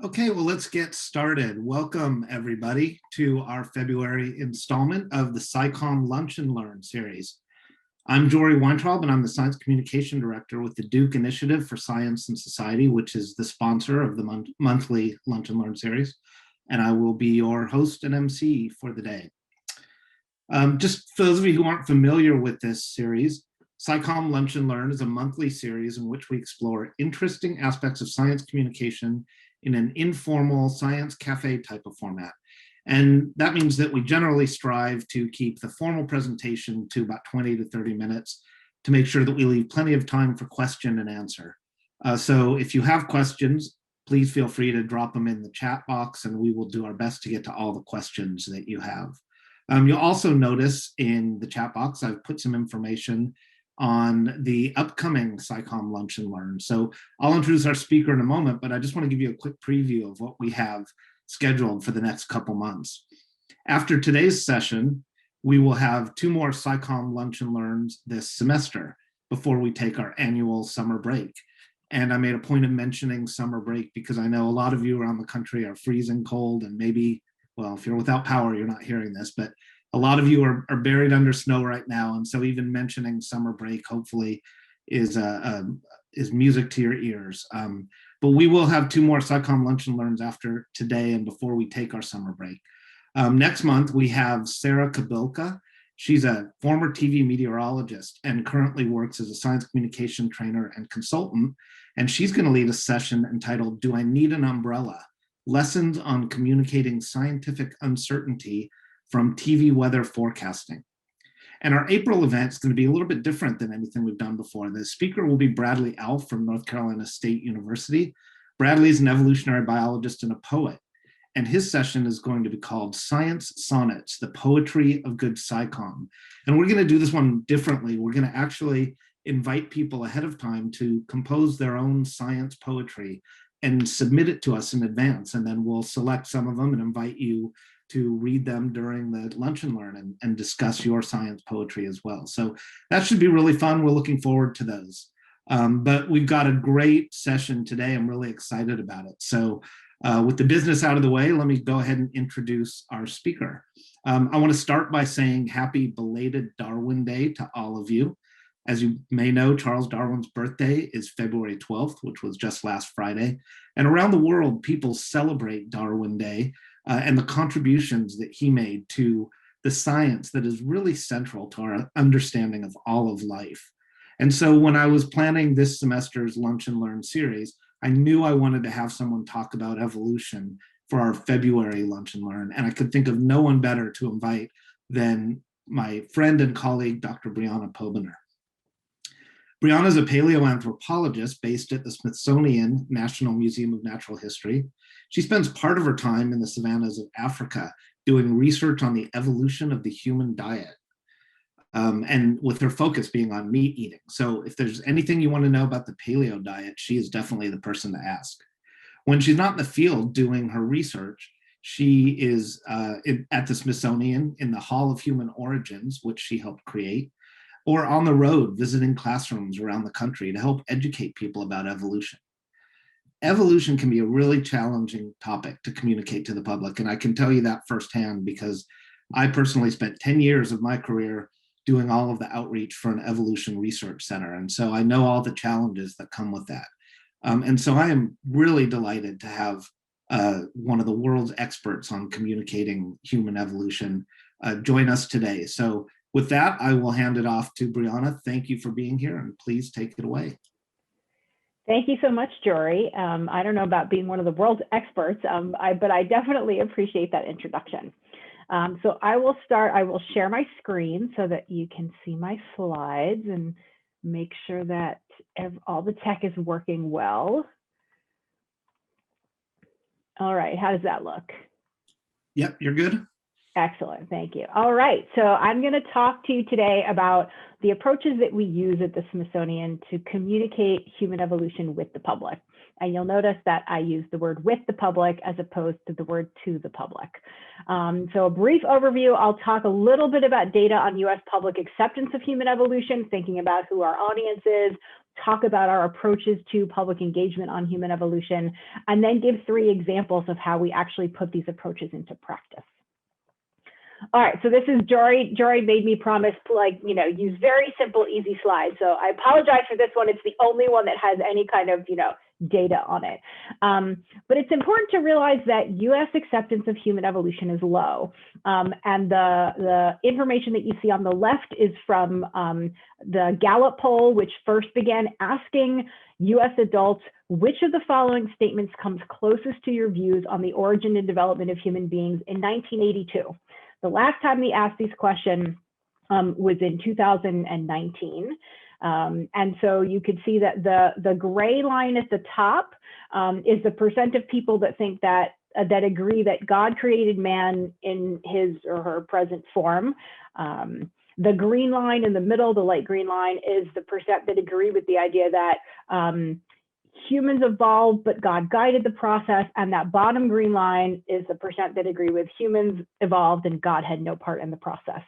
Okay, well, let's get started. Welcome, everybody, to our February installment of the SciComm Lunch and Learn series. I'm Jory Weintraub, and I'm the Science Communication Director with the Duke Initiative for Science and Society, which is the sponsor of the monthly Lunch and Learn series. And I will be your host and MC for the day. Just for those of you who aren't familiar with this series, SciComm Lunch and Learn is a monthly series in which we explore interesting aspects of science communication in an informal science cafe type of format. And that means that we generally strive to keep the formal presentation to about 20 to 30 minutes to make sure that we leave plenty of time for question and answer. So if you have questions, please feel free to drop them in the chat box and we will do our best to get to all the questions that you have. You'll also notice in the chat box, I've put some information on the upcoming SciComm Lunch and Learn. So I'll introduce our speaker in a moment, but I just want to give you a quick preview of what we have scheduled for the next couple months. After today's session, we will have 2 more SciComm Lunch and Learns this semester before we take our annual summer break. And I made a point of mentioning summer break because I know a lot of you around the country are freezing cold and maybe, well, if you're without power, you're not hearing this, but a lot of you are buried under snow right now. And so even mentioning summer break hopefully is music to your ears. But we will have 2 more SciComm Lunch and Learns after today and before we take our summer break. Next month, we have Sarah Kabilka. She's a former TV meteorologist and currently works as a science communication trainer and consultant. And she's going to lead a session entitled, "Do I Need an Umbrella? Lessons on Communicating Scientific Uncertainty from TV Weather Forecasting." And our April event is going to be a little bit different than anything we've done before. The speaker will be Bradley Alf from North Carolina State University. Bradley is an evolutionary biologist and a poet. And his session is going to be called Science Sonnets, the Poetry of Good SciComm. And we're going to do this one differently. We're going to actually invite people ahead of time to compose their own science poetry and submit it to us in advance. And then we'll select some of them and invite you to read them during the Lunch and Learn and discuss your science poetry as well. So that should be really fun. We're looking forward to those. But we've got a great session today. I'm really excited about it. So with the business out of the way, let me go ahead and introduce our speaker. I want to start by saying happy belated Darwin Day to all of you. As you may know, Charles Darwin's birthday is February 12th, which was just last Friday. And around the world, people celebrate Darwin Day and the contributions that he made to the science that is really central to our understanding of all of life. And so when I was planning this semester's Lunch and Learn series, I knew I wanted to have someone talk about evolution for our February Lunch and Learn. And I could think of no one better to invite than my friend and colleague, Dr. Briana Pobiner. Briana is a paleoanthropologist based at the Smithsonian National Museum of Natural History. She spends part of her time in the savannas of Africa doing research on the evolution of the human diet, and with her focus being on meat eating. So if there's anything you want to know about the paleo diet, she is definitely the person to ask. When she's not in the field doing her research, she is at the Smithsonian in the Hall of Human Origins, which she helped create, or on the road visiting classrooms around the country to help educate people about evolution. Evolution can be a really challenging topic to communicate to the public, and I can tell you that firsthand because I personally spent 10 years of my career doing all of the outreach for an evolution research center, and so I know all the challenges that come with that. And so I am really delighted to have one of the world's experts on communicating human evolution join us today. So with that, I will hand it off to Briana. Thank you for being here, and please take it away. Thank you so much, Jory. I don't know about being one of the world's experts, but I definitely appreciate that introduction. So I will start. I will share my screen so that you can see my slides and make sure that all the tech is working well. All right, how does that look? Yep, you're good. Excellent, thank you. All right, so I'm going to talk to you today about the approaches that we use at the Smithsonian to communicate human evolution with the public. And you'll notice that I use the word with the public as opposed to the word to the public. So a brief overview, I'll talk a little bit about data on US public acceptance of human evolution, thinking about who our audience is, talk about our approaches to public engagement on human evolution, and then give 3 examples of how we actually put these approaches into practice. All right, so this is Jory. Jory made me promise, like, use very simple, easy slides. So I apologize for this one. It's the only one that has any kind of, data on it. But it's important to realize that US acceptance of human evolution is low. And the information that you see on the left is from the Gallup poll, which first began asking US adults, which of the following statements comes closest to your views on the origin and development of human beings in 1982? The last time we asked these questions was in 2019. And so you could see that the gray line at the top is the percent of people that think that agree that God created man in his or her present form. The green line in the middle, the light green line, is the percent that agree with the idea that humans evolved, but God guided the process. And that bottom green line is the percent that agree with humans evolved and God had no part in the process.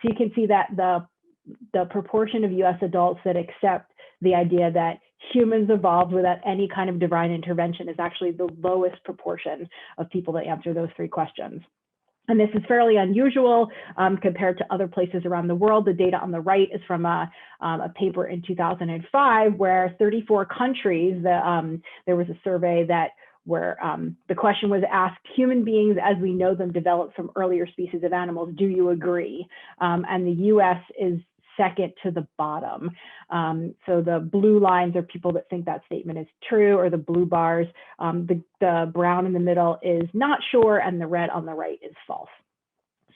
So you can see that the proportion of US adults that accept the idea that humans evolved without any kind of divine intervention is actually the lowest proportion of people that answer those 3 questions. And this is fairly unusual compared to other places around the world. The data on the right is from a paper in 2005, where 34 countries, there was a survey where the question was asked, human beings as we know them developed from earlier species of animals, do you agree? And the US is second to the bottom. So the blue lines are people that think that statement is true, or the blue bars. The brown in the middle is not sure, and the red on the right is false.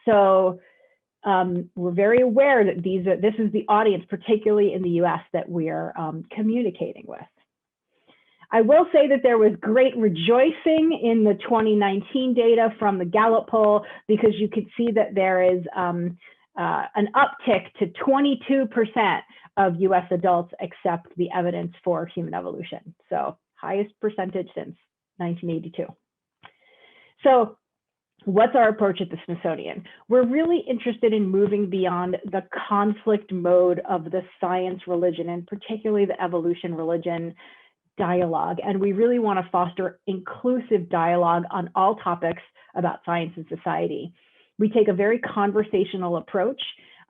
So we're very aware that this is the audience, particularly in the US, that we are communicating with. I will say that there was great rejoicing in the 2019 data from the Gallup poll, because you could see that there is an uptick to 22% of US adults accept the evidence for human evolution. So highest percentage since 1982. So what's our approach at the Smithsonian? We're really interested in moving beyond the conflict mode of the science religion, and particularly the evolution religion dialogue. And we really want to foster inclusive dialogue on all topics about science and society. We take a very conversational approach,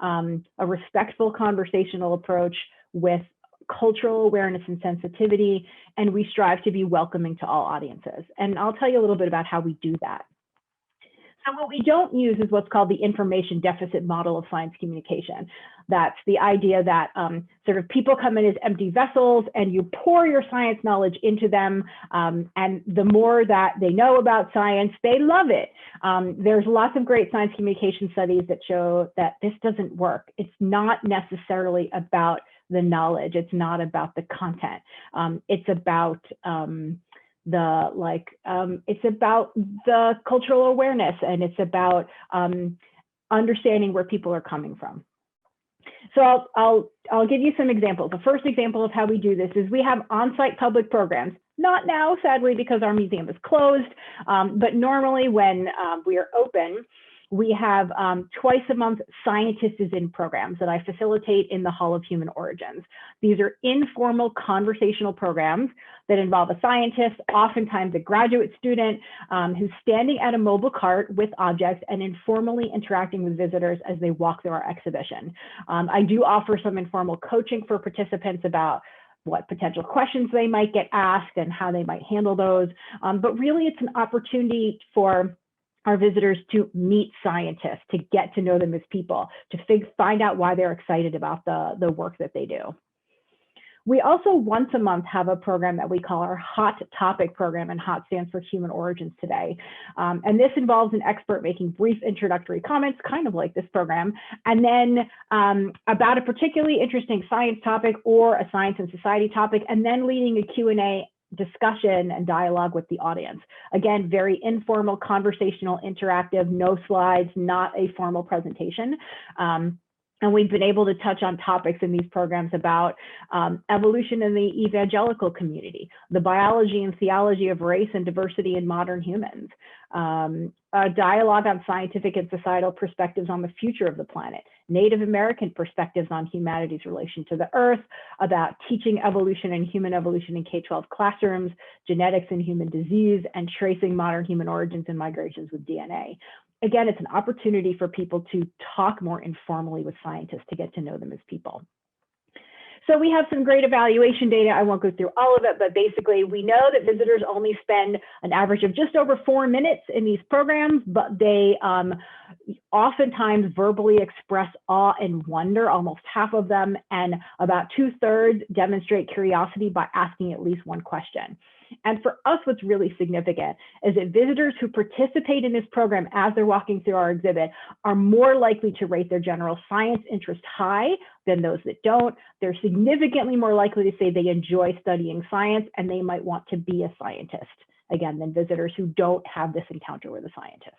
a respectful conversational approach with cultural awareness and sensitivity, and we strive to be welcoming to all audiences. And I'll tell you a little bit about how we do that. So what we don't use is what's called the information deficit model of science communication. That's the idea that sort of people come in as empty vessels and you pour your science knowledge into them. And the more that they know about science, they love it. There's lots of great science communication studies that show that this doesn't work. It's not necessarily about the knowledge. It's not about the content. It's about it's about the cultural awareness, and it's about understanding where people are coming from. So I'll give you some examples. The first example of how we do this is we have on-site public programs. Not now, sadly, because our museum is closed, but normally when we are open, we have twice a month scientists in programs that I facilitate in the Hall of Human Origins. These are informal conversational programs that involve a scientist, oftentimes a graduate student, who's standing at a mobile cart with objects and informally interacting with visitors as they walk through our exhibition. I do offer some informal coaching for participants about what potential questions they might get asked and how they might handle those. But really, it's an opportunity for our visitors to meet scientists, to get to know them as people, to find out why they're excited about the work that they do. We also once a month have a program that we call our HOT topic program, and HOT stands for Human Origins Today. And this involves an expert making brief introductory comments, kind of like this program, and then about a particularly interesting science topic or a science and society topic, and then leading a Q&A discussion and dialogue with the audience. Again, very informal, conversational, interactive, no slides, not a formal presentation. And we've been able to touch on topics in these programs about evolution in the evangelical community, the biology and theology of race and diversity in modern humans, a dialogue on scientific and societal perspectives on the future of the planet, Native American perspectives on humanity's relation to the earth, about teaching evolution and human evolution in K-12 classrooms, genetics and human disease, and tracing modern human origins and migrations with DNA. Again, it's an opportunity for people to talk more informally with scientists to get to know them as people. So we have some great evaluation data. I won't go through all of it, but basically we know that visitors only spend an average of just over 4 minutes in these programs, but they oftentimes verbally express awe and wonder, almost half of them, and about 2/3 demonstrate curiosity by asking at least one question. And for us, what's really significant is that visitors who participate in this program as they're walking through our exhibit are more likely to rate their general science interest high than those that don't. They're significantly more likely to say they enjoy studying science and they might want to be a scientist, again, than visitors who don't have this encounter with a scientist.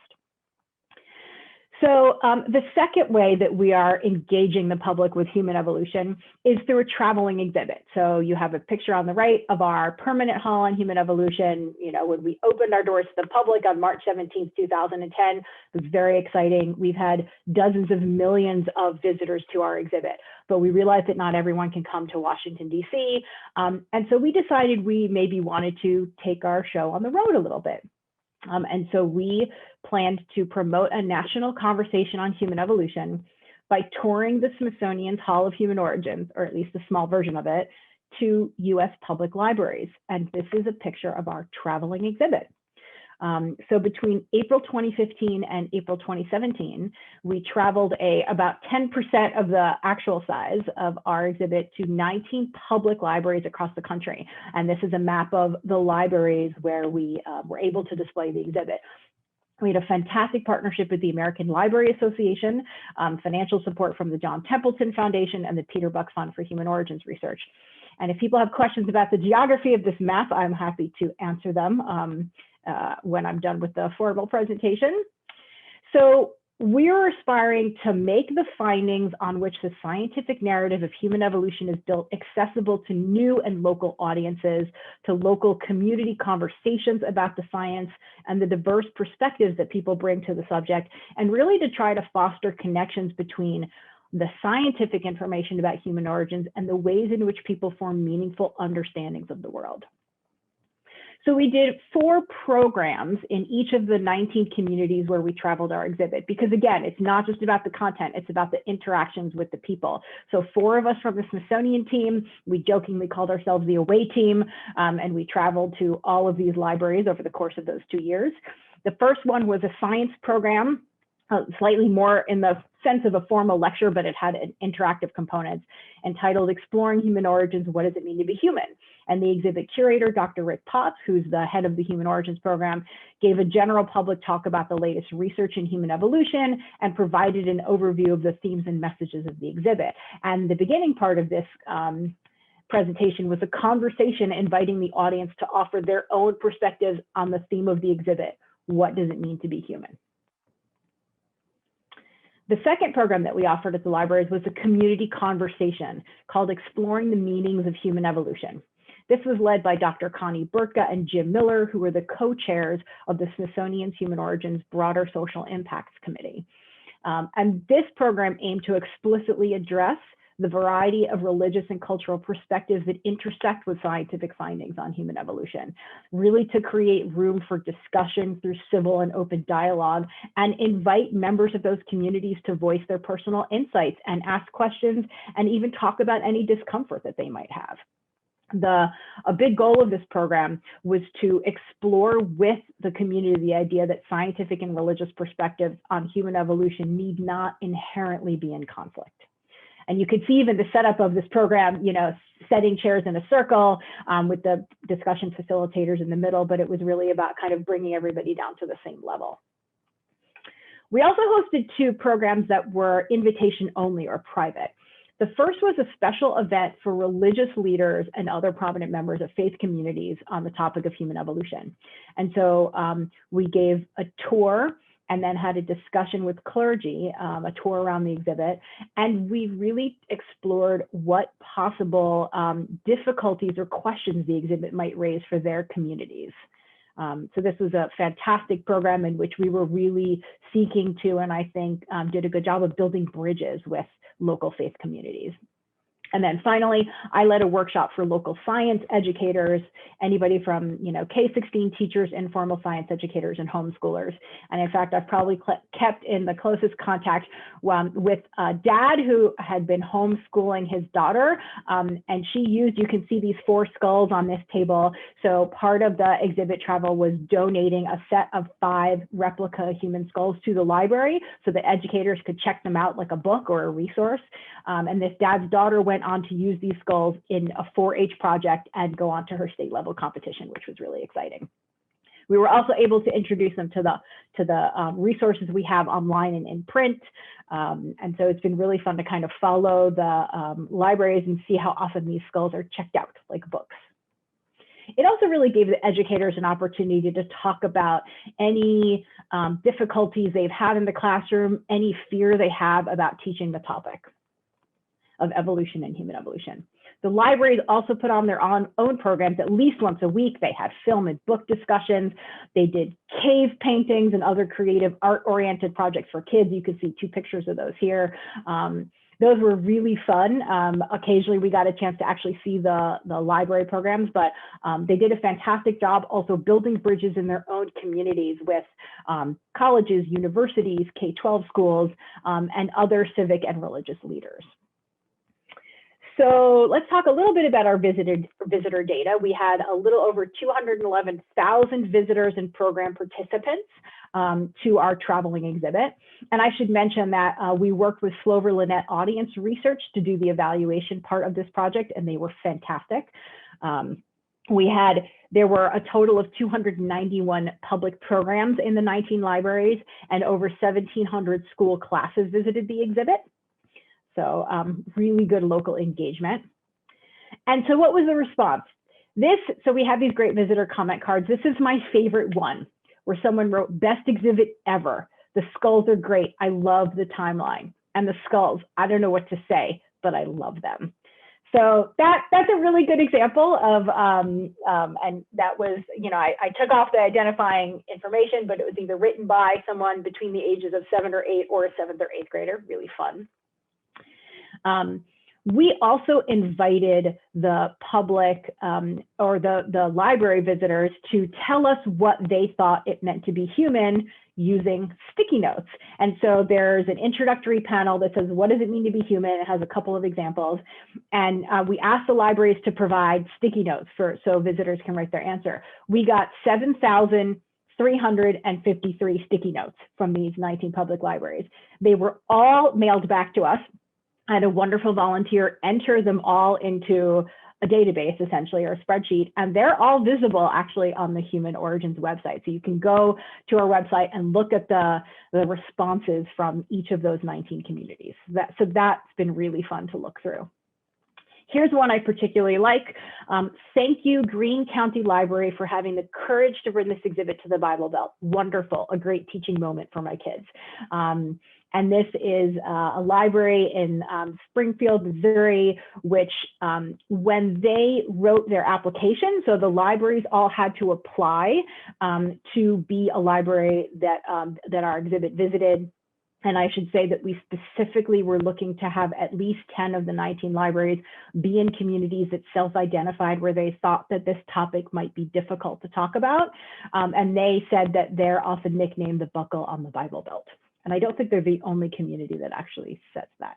So the second way that we are engaging the public with human evolution is through a traveling exhibit. So you have a picture on the right of our permanent hall on human evolution. You know, when we opened our doors to the public on March 17th, 2010, it was very exciting. We've had dozens of millions of visitors to our exhibit, but we realized that not everyone can come to Washington, DC. And so we decided we maybe wanted to take our show on the road a little bit. And so we planned to promote a national conversation on human evolution by touring the Smithsonian's Hall of Human Origins, or at least a small version of it, to US public libraries. And this is a picture of our traveling exhibit. So between April 2015 and April 2017, we traveled about 10% of the actual size of our exhibit to 19 public libraries across the country. And this is a map of the libraries where we were able to display the exhibit. We had a fantastic partnership with the American Library Association, financial support from the John Templeton Foundation and the Peter Buck Fund for Human Origins Research. And if people have questions about the geography of this map, I'm happy to answer them when I'm done with the formal presentation. So we're aspiring to make the findings on which the scientific narrative of human evolution is built accessible to new and local audiences, to local community conversations about the science and the diverse perspectives that people bring to the subject, and really to try to foster connections between the scientific information about human origins and the ways in which people form meaningful understandings of the world. So we did 4 programs in each of the 19 communities where we traveled our exhibit, because again, it's not just about the content, it's about the interactions with the people. So 4 of us from the Smithsonian team, we jokingly called ourselves the away team, and we traveled to all of these libraries over the course of those 2 years. The first one was a science program, slightly more in the sense of a formal lecture, but it had an interactive component entitled Exploring Human Origins, What Does It Mean to Be Human? And the exhibit curator, Dr. Rick Potts, who's the head of the Human Origins program, gave a general public talk about the latest research in human evolution and provided an overview of the themes and messages of the exhibit. And the beginning part of this presentation was a conversation inviting the audience to offer their own perspectives on the theme of the exhibit. What does it mean to be human? The second program that we offered at the libraries was a community conversation called Exploring the Meanings of Human Evolution. This was led by Dr. Connie Burtka and Jim Miller, who were the co-chairs of the Smithsonian's Human Origins Broader Social Impacts Committee. And this program aimed to explicitly address the variety of religious and cultural perspectives that intersect with scientific findings on human evolution, really to create room for discussion through civil and open dialogue, and invite members of those communities to voice their personal insights and ask questions and even talk about any discomfort that they might have. A big goal of this program was to explore with the community the idea that scientific and religious perspectives on human evolution need not inherently be in conflict. And you could see even the setup of this program, you know, setting chairs in a circle with the discussion facilitators in the middle, but it was really about kind of bringing everybody down to the same level. We also hosted 2 programs that were invitation only or private. The first was a special event for religious leaders and other prominent members of faith communities on the topic of human evolution. And so we gave a tour and then had a discussion with clergy, a tour around the exhibit. And we really explored what possible difficulties or questions the exhibit might raise for their communities. So this was a fantastic program in which we were really seeking to, and I think did a good job of building bridges with local faith communities. And then finally, I led a workshop for local science educators, anybody from K-16 teachers, informal science educators, and homeschoolers. And in fact, I've probably kept in the closest contact with a dad who had been homeschooling his daughter. And she used, you can see these 4 skulls on this table. So part of the exhibit travel was donating a set of 5 replica human skulls to the library so that educators could check them out like a book or a resource. And this dad's daughter went on to use these skulls in a 4-H project and go on to her state level competition, which was really exciting. We were also able to introduce them to the resources we have online and in print. And so it's been really fun to kind of follow the libraries and see how often these skulls are checked out like books. It also really gave the educators an opportunity to talk about any difficulties they've had in the classroom, any fear they have about teaching the topic of evolution and human evolution. The libraries also put on their own programs at least once a week. They had film and book discussions. They did cave paintings and other creative art-oriented projects for kids. You can see 2 pictures of those here. Those were really fun. Occasionally we got a chance to actually see the library programs, but they did a fantastic job also building bridges in their own communities with colleges, universities, K-12 schools, and other civic and religious leaders. So let's talk a little bit about our visitor data. We had a little over 211,000 visitors and program participants to our traveling exhibit. And I should mention that we worked with Slover Lynette Audience Research to do the evaluation part of this project, and they were fantastic. There were a total of 291 public programs in the 19 libraries, and over 1,700 school classes visited the exhibit. So really good local engagement. And so what was the response? So we have these great visitor comment cards. This is my favorite one, where someone wrote, "Best exhibit ever. The skulls are great. I love the timeline." And the skulls, I don't know what to say, but I love them. So that's a really good example of, and that was, I took off the identifying information, but it was either written by someone between the ages of 7 or 8 or a 7th or 8th grader, really fun. We also invited the public or the library visitors to tell us what they thought it meant to be human using sticky notes. And so there's an introductory panel that says, what does it mean to be human? It has a couple of examples. And we asked the libraries to provide sticky notes so visitors can write their answer. We got 7,353 sticky notes from these 19 public libraries. They were all mailed back to us. I had a wonderful volunteer enter them all into a database, essentially, or a spreadsheet, and they're all visible actually on the Human Origins website. So you can go to our website and look at the responses from each of those 19 communities. So that's been really fun to look through. Here's one I particularly like. Thank you, Greene County Library, for having the courage to bring this exhibit to the Bible Belt. Wonderful, a great teaching moment for my kids. And this is a library in Springfield, Missouri, which when they wrote their application, so the libraries all had to apply to be a library that our exhibit visited. And I should say that we specifically were looking to have at least 10 of the 19 libraries be in communities that self-identified where they thought that this topic might be difficult to talk about. And they said that they're often nicknamed the buckle on the Bible Belt. And I don't think they're the only community that actually says that.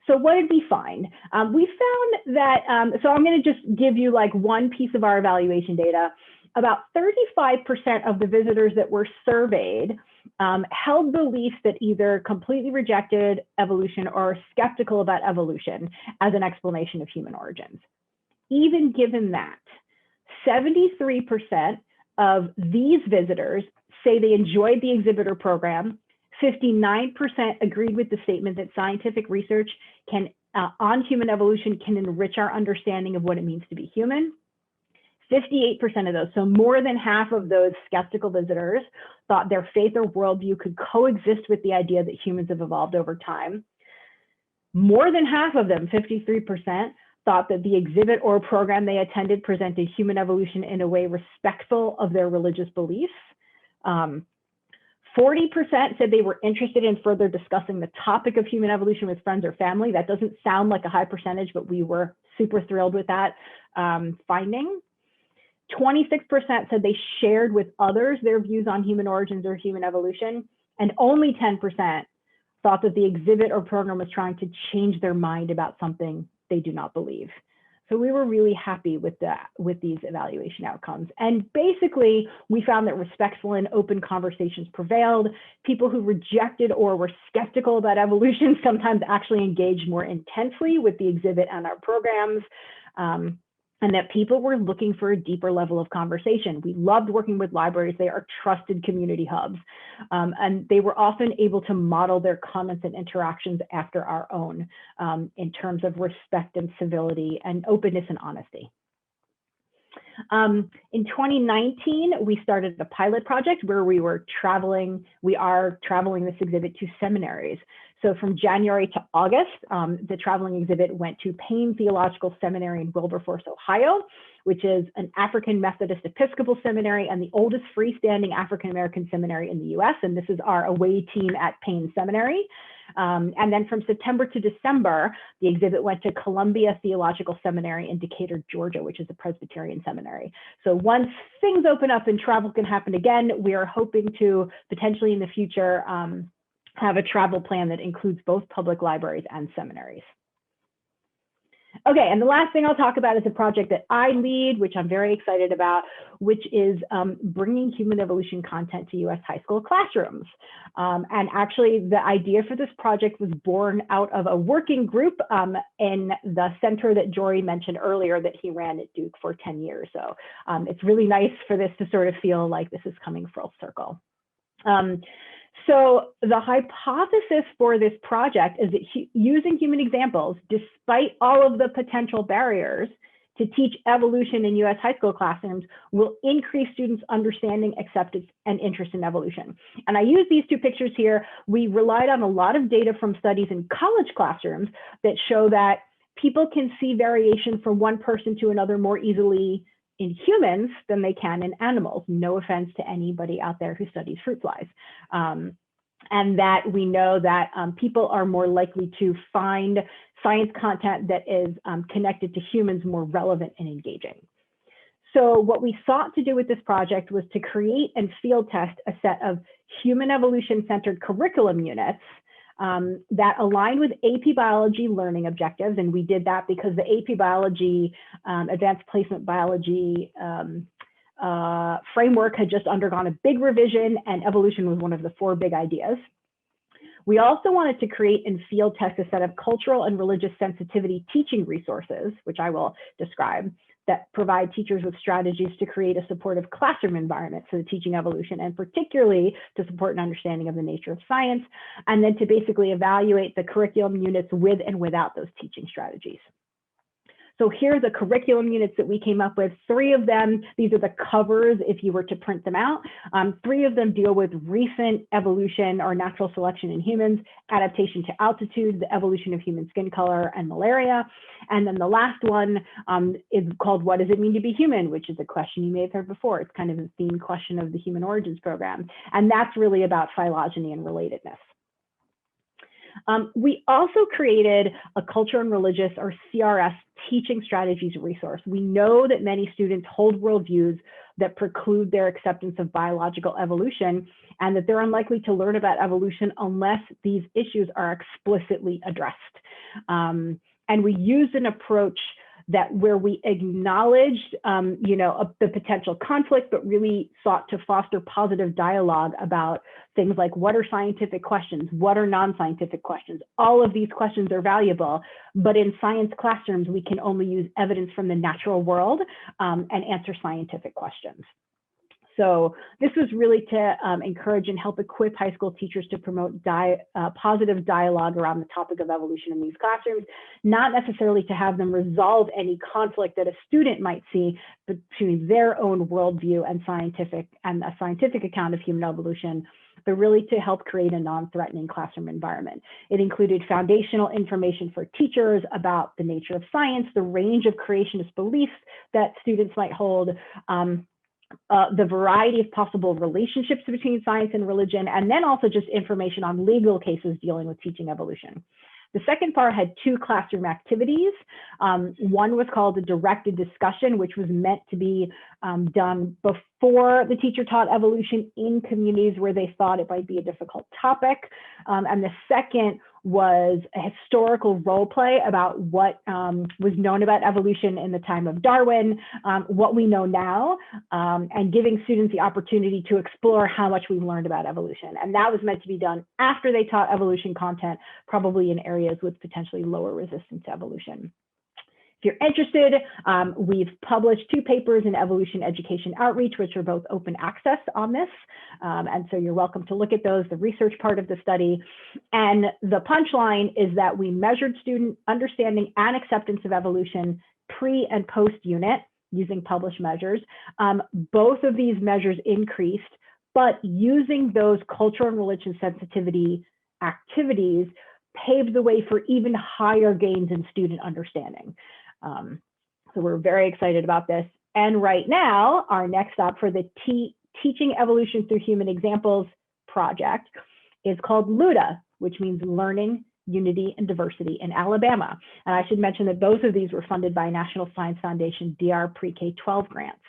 So what did we find? We found that, so I'm going to just give you like one piece of our evaluation data. About 35% of the visitors that were surveyed held beliefs that either completely rejected evolution or skeptical about evolution as an explanation of human origins. Even given that, 73% of these visitors say they enjoyed the exhibitor program, 59% agreed with the statement that scientific research on human evolution can enrich our understanding of what it means to be human. 58% of those, so more than half of those skeptical visitors, thought their faith or worldview could coexist with the idea that humans have evolved over time. More than half of them, 53%, thought that the exhibit or program they attended presented human evolution in a way respectful of their religious beliefs. 40% said they were interested in further discussing the topic of human evolution with friends or family. That doesn't sound like a high percentage, but we were super thrilled with that finding. 26% said they shared with others their views on human origins or human evolution, and only 10% thought that the exhibit or program was trying to change their mind about something they do not believe. So we were really happy with these evaluation outcomes. And basically, we found that respectful and open conversations prevailed. People who rejected or were skeptical about evolution sometimes actually engaged more intensely with the exhibit and our programs. And that people were looking for a deeper level of conversation. We loved working with libraries. They are trusted community hubs. And they were often able to model their comments and interactions after our own in terms of respect and civility and openness and honesty. In 2019, we started a pilot project where we are traveling this exhibit to seminaries. So from January to August, the traveling exhibit went to Payne Theological Seminary in Wilberforce, Ohio, which is an African Methodist Episcopal seminary and the oldest freestanding African-American seminary in the US. And this is our away team at Payne Seminary. And then from September to December, the exhibit went to Columbia Theological Seminary in Decatur, Georgia, which is a Presbyterian seminary. So once things open up and travel can happen again, we are hoping to potentially in the future have a travel plan that includes both public libraries and seminaries. Okay, and the last thing I'll talk about is a project that I lead, which I'm very excited about, which is bringing human evolution content to US high school classrooms. And actually, the idea for this project was born out of a working group in the center that Jory mentioned earlier that he ran at Duke for 10 years. So it's really nice for this to sort of feel like this is coming full circle. So the hypothesis for this project is that using human examples, despite all of the potential barriers to teach evolution in US high school classrooms, will increase students' understanding, acceptance, and interest in evolution. And I use these two pictures here. We relied on a lot of data from studies in college classrooms that show that people can see variation from one person to another more easily in humans than they can in animals. No offense to anybody out there who studies fruit flies. And that we know that people are more likely to find science content that is connected to humans more relevant and engaging. So what we sought to do with this project was to create and field test a set of human evolution-centered curriculum units that aligned with AP Biology learning objectives. And we did that because the AP Biology, Advanced Placement Biology framework had just undergone a big revision, and evolution was one of the 4 big ideas. We also wanted to create and field test a set of cultural and religious sensitivity teaching resources, which I will describe, that provide teachers with strategies to create a supportive classroom environment for the teaching evolution, and particularly to support an understanding of the nature of science, and then to basically evaluate the curriculum units with and without those teaching strategies. So here are the curriculum units that we came up with. 3 of them, these are the covers if you were to print them out. 3 of them deal with recent evolution or natural selection in humans, adaptation to altitude, the evolution of human skin color, and malaria. And then the last one is called What Does It Mean to Be Human?, which is a question you may have heard before. It's kind of a theme question of the Human Origins program. And that's really about phylogeny and relatedness. We also created a culture and religious, or CRS, teaching strategies resource. We know that many students hold worldviews that preclude their acceptance of biological evolution, and that they're unlikely to learn about evolution unless these issues are explicitly addressed. And we used an approach that where we acknowledged, the potential conflict, but really sought to foster positive dialogue about things like, what are scientific questions? What are non-scientific questions? All of these questions are valuable, but in science classrooms, we can only use evidence from the natural world and answer scientific questions. So this was really to encourage and help equip high school teachers to promote positive dialogue around the topic of evolution in these classrooms, not necessarily to have them resolve any conflict that a student might see between their own worldview and a scientific account of human evolution, but really to help create a non-threatening classroom environment. It included foundational information for teachers about the nature of science, the range of creationist beliefs that students might hold, the variety of possible relationships between science and religion, and then also just information on legal cases dealing with teaching evolution. The second part had 2 classroom activities. One was called a directed discussion, which was meant to be done before the teacher taught evolution in communities where they thought it might be a difficult topic. And the second was a historical role play about what was known about evolution in the time of Darwin, what we know now, and giving students the opportunity to explore how much we've learned about evolution. And that was meant to be done after they taught evolution content, probably in areas with potentially lower resistance to evolution. If you're interested, we've published 2 papers in evolution education outreach, which are both open access on this. And so you're welcome to look at those, the research part of the study. And the punchline is that we measured student understanding and acceptance of evolution pre and post unit using published measures. Both of these measures increased, but using those cultural and religious sensitivity activities paved the way for even higher gains in student understanding. So we're very excited about this. And right now, our next stop for the Teaching Evolution Through Human Examples project is called LUDA, which means Learning, Unity, and Diversity in Alabama. And I should mention that both of these were funded by National Science Foundation DR Pre-K-12 grants.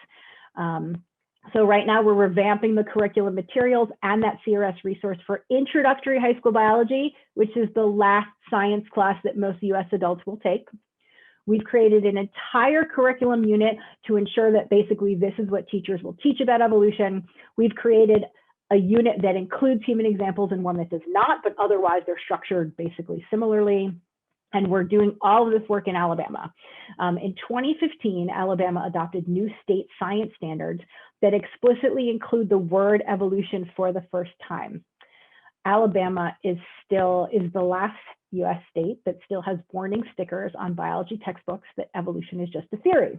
So right now we're revamping the curriculum materials and that CRS resource for introductory high school biology, which is the last science class that most US adults will take. We've created an entire curriculum unit to ensure that basically this is what teachers will teach about evolution. We've created a unit that includes human examples and one that does not, but otherwise they're structured basically similarly. And we're doing all of this work in Alabama. In 2015, Alabama adopted new state science standards that explicitly include the word evolution for the first time. Alabama is the last US state that still has warning stickers on biology textbooks that evolution is just a theory.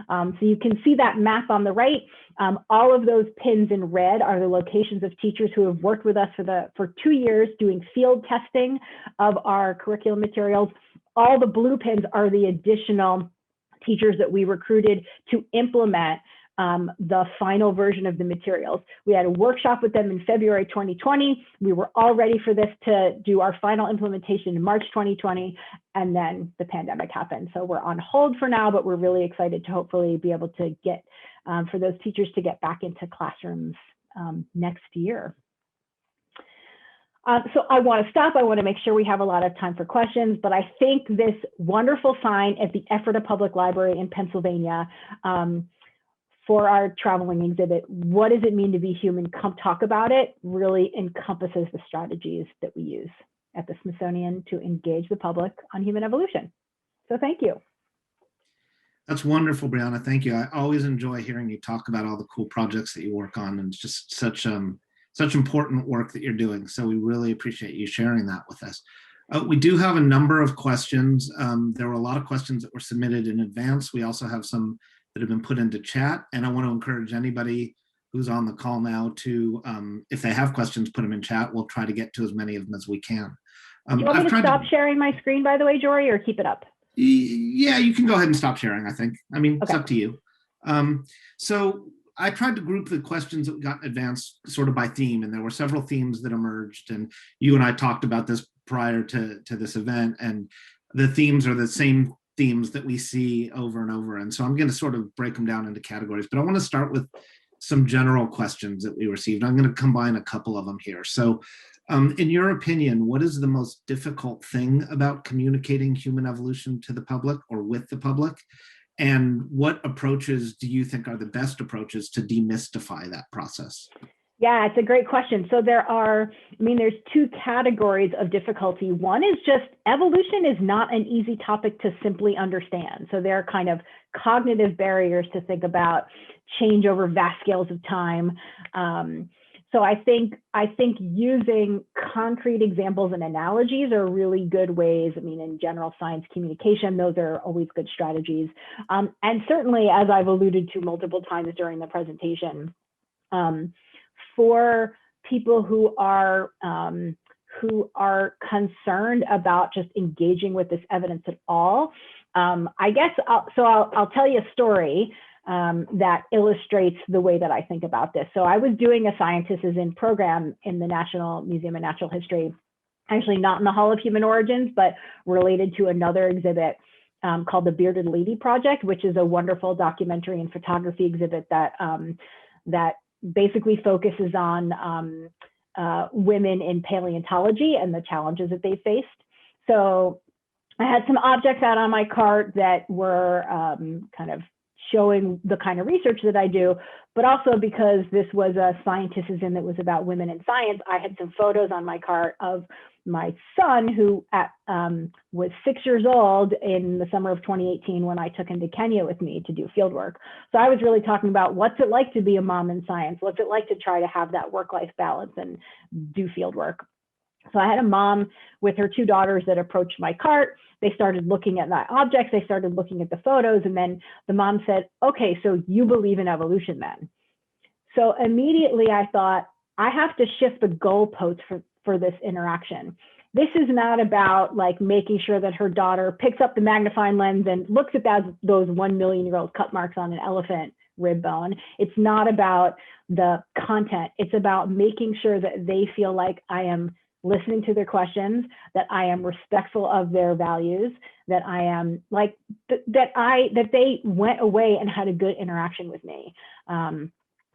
So you can see that map on the right. All of those pins in red are the locations of teachers who have worked with us for 2 years doing field testing of our curriculum materials. All the blue pins are the additional teachers that we recruited to implement the final version of the materials. We had a workshop with them in February 2020. We were all ready for this to do our final implementation in March 2020, and then the pandemic happened. So we're on hold for now, but we're really excited to hopefully be able to get, for those teachers to get back into classrooms next year. So I want to stop. I want to make sure we have a lot of time for questions, but I think this wonderful sign at the Ephrata Public Library in Pennsylvania for our traveling exhibit, what does it mean to be human? Come talk about it, really encompasses the strategies that we use at the Smithsonian to engage the public on human evolution. So thank you. That's wonderful, Briana. Thank you. I always enjoy hearing you talk about all the cool projects that you work on, and it's just such important work that you're doing. So we really appreciate you sharing that with us. We do have a number of questions. There were a lot of questions that were submitted in advance. We also have some that have been put into chat, and I want to encourage anybody who's on the call now to, if they have questions, put them in chat. We'll try to get to as many of them as we can. Do you want me to stop sharing my screen, by the way, Jory, or keep it up? Yeah, you can go ahead and stop sharing, I think. I mean, okay. It's up to you. So I tried to group the questions that we got in advance sort of by theme, and there were several themes that emerged, and you and I talked about this prior to this event, and the themes are the same themes that we see over and over. And so I'm going to sort of break them down into categories, but I want to start with some general questions that we received. I'm going to combine a couple of them here. So in your opinion, what is the most difficult thing about communicating human evolution to the public or with the public? And what approaches do you think are the best approaches to demystify that process? Yeah, it's a great question. So there's two categories of difficulty. One is just evolution is not an easy topic to simply understand. So there are kind of cognitive barriers to think about change over vast scales of time. So I think using concrete examples and analogies are really good ways. I mean, in general science communication, those are always good strategies. And certainly, as I've alluded to multiple times during the presentation, for people who are concerned about just engaging with this evidence at all, I guess I'll tell you a story that illustrates the way that I think about this. So I was doing a scientist is in program in the National Museum of Natural History, actually not in the Hall of Human Origins, but related to another exhibit called the Bearded Lady Project, which is a wonderful documentary and photography exhibit that basically focuses on women in paleontology and the challenges that they faced. So I had some objects out on my cart that were kind of showing the kind of research that I do, but also because this was a scientism that was about women in science, I had some photos on my cart of my son who was 6 years old in the summer of 2018 when I took him to Kenya with me to do field work. So I was really talking about what's it like to be a mom in science? What's it like to try to have that work-life balance and do field work? So I had a mom with her two daughters that approached my cart. They started looking at my objects. They started looking at the photos. And then the mom said, okay, so you believe in evolution then? So immediately I thought, I have to shift the goalposts for this interaction. This is not about like making sure that her daughter picks up the magnifying lens and looks at those 1 million-year-old cut marks on an elephant rib bone. It's not about the content. It's about making sure that they feel like I am listening to their questions, that I am respectful of their values, that I am like, that they went away and had a good interaction with me.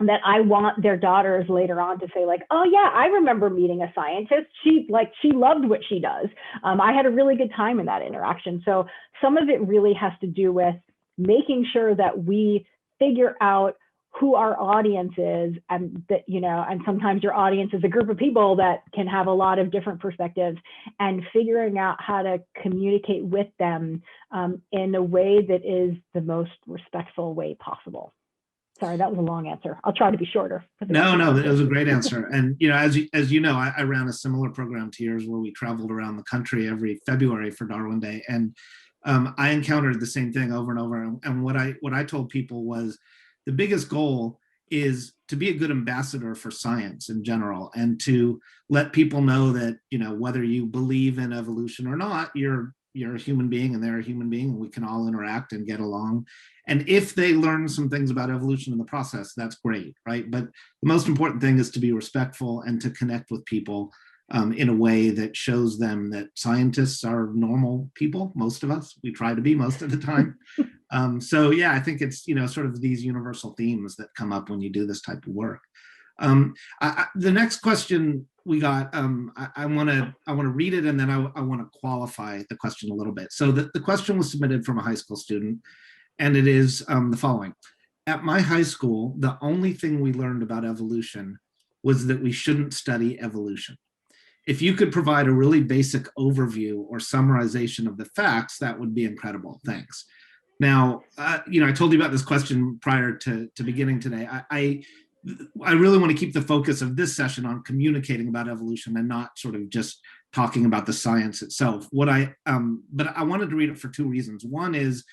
That I want their daughters later on to say like, oh yeah, I remember meeting a scientist. She loved what she does. I had a really good time in that interaction. So some of it really has to do with making sure that we figure out who our audience is, and that, and sometimes your audience is a group of people that can have a lot of different perspectives, and figuring out how to communicate with them in a way that is the most respectful way possible. Sorry, that was a long answer. I'll try to be shorter. No, it was a great answer. And, as you know, I ran a similar program to yours where we traveled around the country every February for Darwin Day. And I encountered the same thing over and over. And what I told people was the biggest goal is to be a good ambassador for science in general, and to let people know that, whether you believe in evolution or not, you're a human being and they're a human being, and we can all interact and get along. And if they learn some things about evolution in the process, that's great, right? But the most important thing is to be respectful and to connect with people in a way that shows them that scientists are normal people. Most of us, we try to be most of the time. So yeah, I think it's, sort of these universal themes that come up when you do this type of work. The next question we got, I want to read it, and then I want to qualify the question a little bit. So the question was submitted from a high school student, and it is the following. At my high school, the only thing we learned about evolution was that we shouldn't study evolution. If you could provide a really basic overview or summarization of the facts, that would be incredible. Thanks. Now, I told you about this question prior to beginning today. I really want to keep the focus of this session on communicating about evolution and not sort of just talking about the science itself. But I wanted to read it for two reasons. One is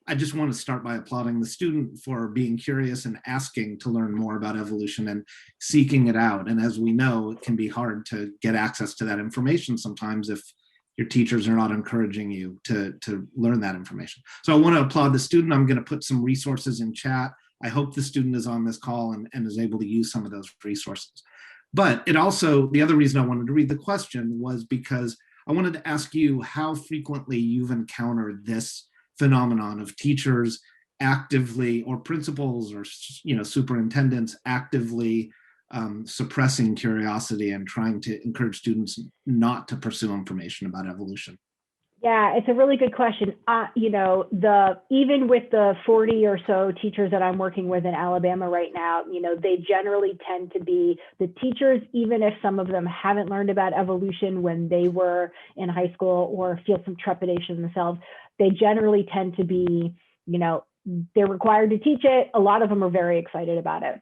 I just want to start by applauding the student for being curious and asking to learn more about evolution and seeking it out. And as we know, it can be hard to get access to that information sometimes if your teachers are not encouraging you to learn that information. So I want to applaud the student. I'm going to put some resources in chat. I hope the student is on this call and is able to use some of those resources. But the other reason I wanted to read the question was because I wanted to ask you how frequently you've encountered this phenomenon of teachers actively, or principals or superintendents actively suppressing curiosity and trying to encourage students not to pursue information about evolution. Yeah, it's a really good question. Even with the 40 or so teachers that I'm working with in Alabama right now, they generally tend to be the teachers, even if some of them haven't learned about evolution when they were in high school or feel some trepidation themselves, they generally tend to be, they're required to teach it. A lot of them are very excited about it.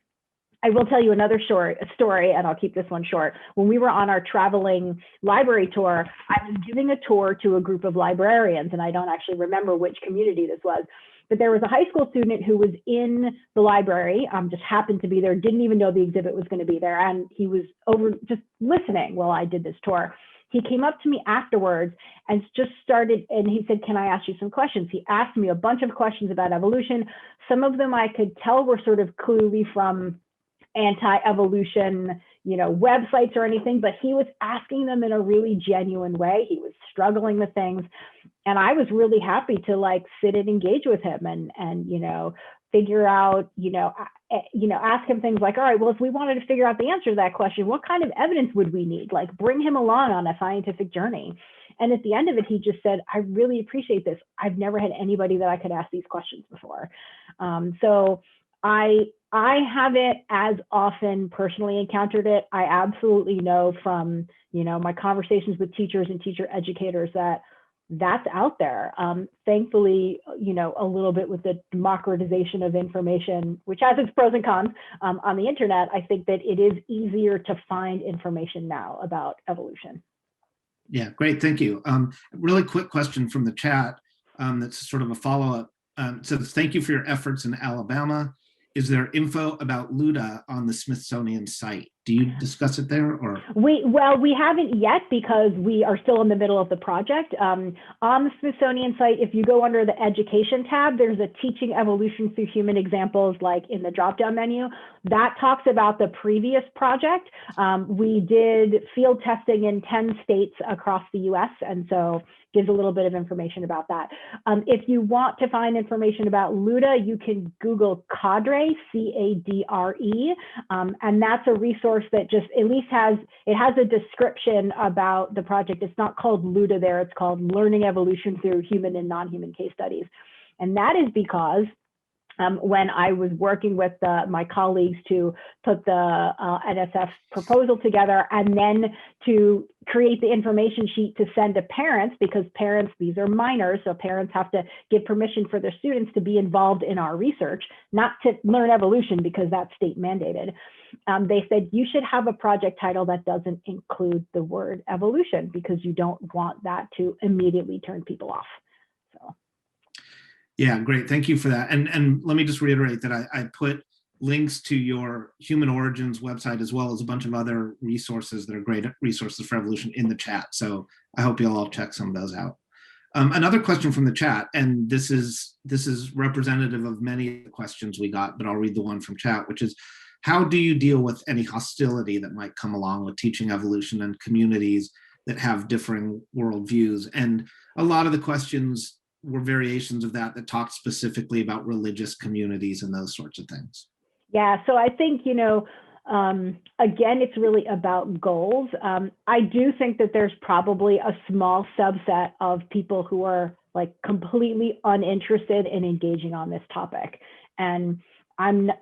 I will tell you another short story, and I'll keep this one short. When we were on our traveling library tour, I was giving a tour to a group of librarians, and I don't actually remember which community this was, but there was a high school student who was in the library, just happened to be there, didn't even know the exhibit was going to be there, and he was over just listening while I did this tour. He came up to me afterwards and just started, and he said, "Can I ask you some questions?" He asked me a bunch of questions about evolution. Some of them I could tell were sort of clearly from anti-evolution, websites or anything, but he was asking them in a really genuine way. He was struggling with things. And I was really happy to sit and engage with him and figure out, ask him things like, all right, well, if we wanted to figure out the answer to that question, what kind of evidence would we need? Bring him along on a scientific journey. And at the end of it, he just said, "I really appreciate this. I've never had anybody that I could ask these questions before." So I haven't as often personally encountered it. I absolutely know from, my conversations with teachers and teacher educators that that's out there. Thankfully, a little bit with the democratization of information, which has its pros and cons on the internet, I think that it is easier to find information now about evolution. Yeah, great, thank you. Really quick question from the chat that's sort of a follow-up. It says, "Thank you for your efforts in Alabama. Is there info about Luda on the Smithsonian site?" Do you discuss it there, or? We haven't yet because we are still in the middle of the project. On the Smithsonian site, if you go under the education tab, there's a teaching evolution through human examples, in the drop-down menu. That talks about the previous project. We did field testing in 10 states across the US, and so gives a little bit of information about that. If you want to find information about Luda, you can Google Cadre, CADRE, and that's a resource that just at least has a description about the project. It's not called Luda there, it's called Learning Evolution Through Human and Non-Human Case Studies. And that is because when I was working with my colleagues to put the NSF proposal together and then to create the information sheet to send to parents, because parents, these are minors, so parents have to give permission for their students to be involved in our research, not to learn evolution because that's state mandated. They said you should have a project title that doesn't include the word evolution because you don't want that to immediately turn people off. So. Yeah, great. Thank you for that. And let me just reiterate that I put links to your Human Origins website as well as a bunch of other resources that are great resources for evolution in the chat. So I hope you'll all check some of those out. Another question from the chat, and this is representative of many of the questions we got, but I'll read the one from chat, which is, how do you deal with any hostility that might come along with teaching evolution in communities that have differing worldviews? And a lot of the questions were variations of that talked specifically about religious communities and those sorts of things. Yeah, so I think, again, it's really about goals. I do think that there's probably a small subset of people who are completely uninterested in engaging on this topic. And I'm not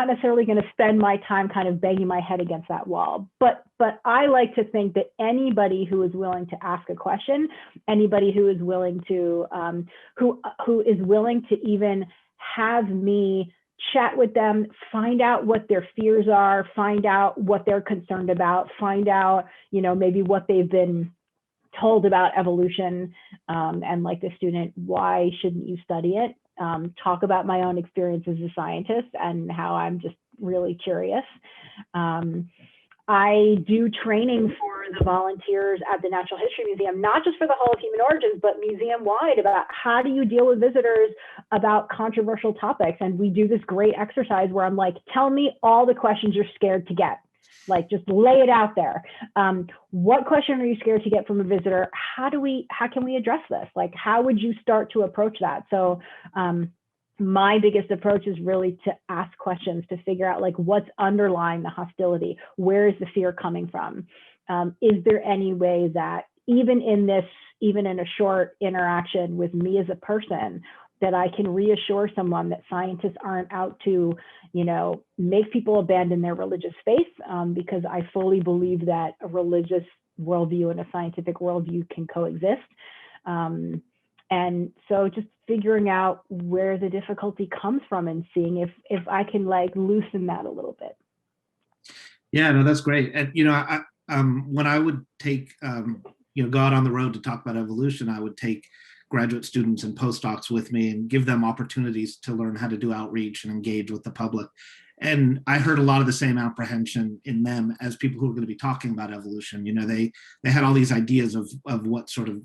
necessarily going to spend my time kind of banging my head against that wall, but I like to think that anybody who is willing to ask a question, anybody who is willing to who is willing to even have me chat with them, find out what their fears are, find out what they're concerned about, find out maybe what they've been told about evolution, and like the student, why shouldn't you study it? Talk about my own experience as a scientist and how I'm just really curious. I do training for the volunteers at the Natural History Museum, not just for the Hall of Human Origins, but museum-wide, about how do you deal with visitors about controversial topics. And we do this great exercise where I'm like, tell me all the questions you're scared to get. Just lay it out there. What question are you scared to get from a visitor? How can we address this? How would you start to approach that? So my biggest approach is really to ask questions to figure out what's underlying the hostility. Where is the fear coming from? Is there any way that even in a short interaction with me as a person, that I can reassure someone that scientists aren't out to, make people abandon their religious faith, because I fully believe that a religious worldview and a scientific worldview can coexist. And so just figuring out where the difficulty comes from and seeing if I can loosen that a little bit. Yeah, no, that's great. And, when I would take, go out on the road to talk about evolution, I would take graduate students and postdocs with me and give them opportunities to learn how to do outreach and engage with the public. And I heard a lot of the same apprehension in them as people who are going to be talking about evolution. They had all these ideas of what sort of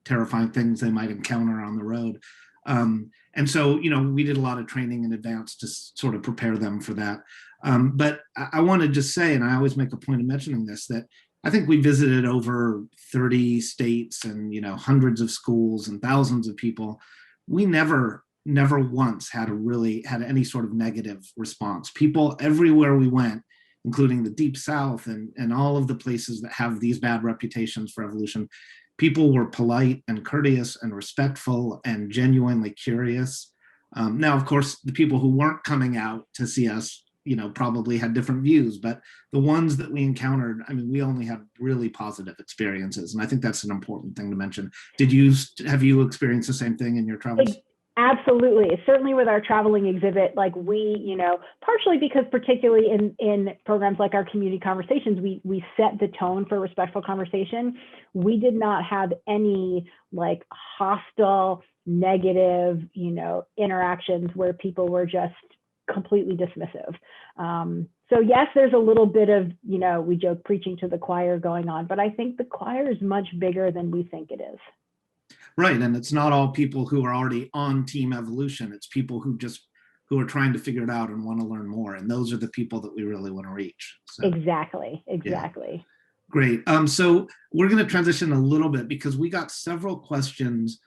terrifying things they might encounter on the road. And so, we did a lot of training in advance to sort of prepare them for that. But I want to just say, and I always make a point of mentioning this, that I think we visited over 30 states and, hundreds of schools and thousands of people. We never once had any sort of negative response. People everywhere we went, including the Deep South and all of the places that have these bad reputations for evolution, people were polite and courteous and respectful and genuinely curious. Now, of course, the people who weren't coming out to see us, probably had different views, but the ones that we encountered, we only had really positive experiences. And I think that's an important thing to mention. Have you experienced the same thing in your travels? Absolutely. Certainly with our traveling exhibit, we, partially because particularly in programs like our community conversations, we set the tone for respectful conversation. We did not have any hostile, negative, interactions where people were just completely dismissive. So yes, there's a little bit of, we joke preaching to the choir going on, but I think the choir is much bigger than we think it is. Right. And it's not all people who are already on team evolution. It's people who are trying to figure it out and want to learn more. And those are the people that we really want to reach. So, Exactly. Yeah. Great. So we're going to transition a little bit because we got several questions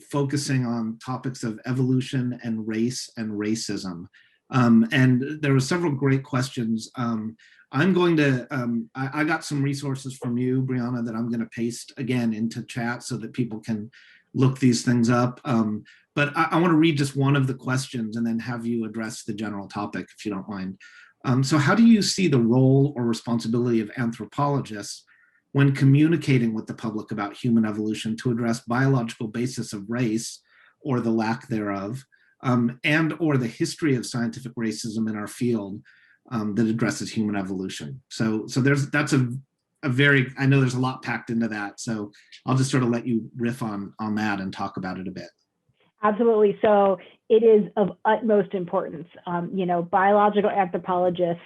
focusing on topics of evolution and race and racism. And there were several great questions. I'm going to, I got some resources from you, Briana, that I'm going to paste again into chat so that people can look these things up. But I want to read just one of the questions and then have you address the general topic, if you don't mind. So how do you see the role or responsibility of anthropologists when communicating with the public about human evolution to address biological basis of race or the lack thereof, and or the history of scientific racism in our field that addresses human evolution? So that's a very, I know there's a lot packed into that. So I'll just sort of let you riff on that and talk about it a bit. Absolutely. So it is of utmost importance. Biological anthropologists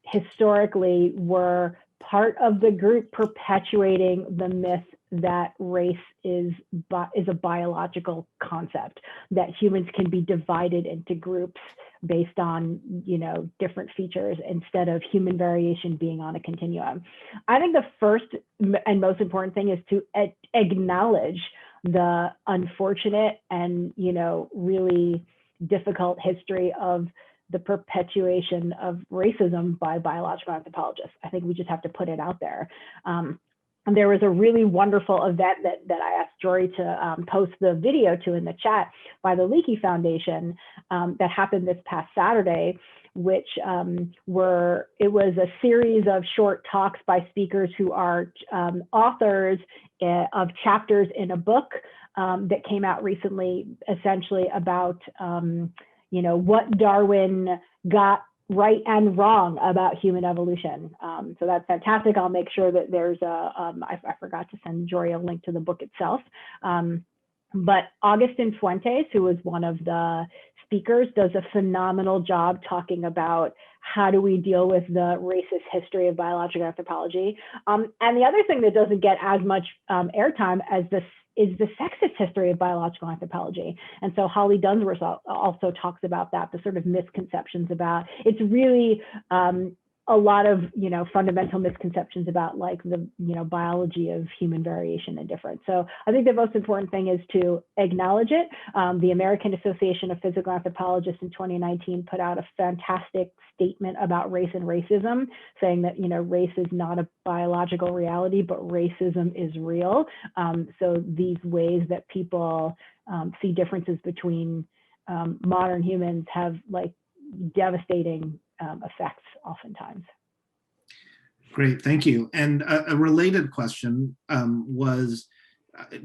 historically were part of the group perpetuating the myth that race is a biological concept, that humans can be divided into groups based on, different features instead of human variation being on a continuum. I think the first and most important thing is to acknowledge the unfortunate and, really difficult history of the perpetuation of racism by biological anthropologists. I think we just have to put it out there. And there was a really wonderful event that I asked Jory to post the video to in the chat by the Leakey Foundation that happened this past Saturday, which it was a series of short talks by speakers who are authors of chapters in a book that came out recently, essentially about what Darwin got right and wrong about human evolution. So that's fantastic. I'll make sure that there's I forgot to send Jory a link to the book itself. But Augustin Fuentes, who was one of the speakers, does a phenomenal job talking about how do we deal with the racist history of biological anthropology. And the other thing that doesn't get as much airtime as this is the sexist history of biological anthropology. And so Holly Dunsworth also talks about that, the sort of misconceptions about, it's really a lot of, fundamental misconceptions about like the, biology of human variation and difference. So I think the most important thing is to acknowledge it. The American Association of Physical Anthropologists in 2019 put out a fantastic statement about race and racism, saying that, race is not a biological reality, but racism is real. So these ways that people see differences between modern humans have like devastating effects oftentimes. Great, thank you. And a related question was,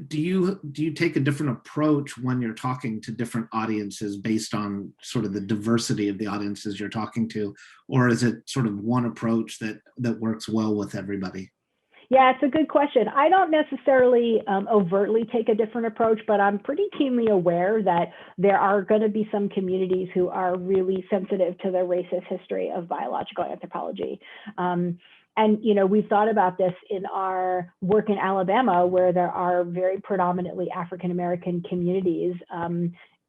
do you take a different approach when you're talking to different audiences based on sort of the diversity of the audiences you're talking to, or is it sort of one approach that works well with everybody? Yeah, it's a good question. I don't necessarily overtly take a different approach, but I'm pretty keenly aware that there are going to be some communities who are really sensitive to the racist history of biological anthropology. And, we've thought about this in our work in Alabama, where there are very predominantly African-American communities,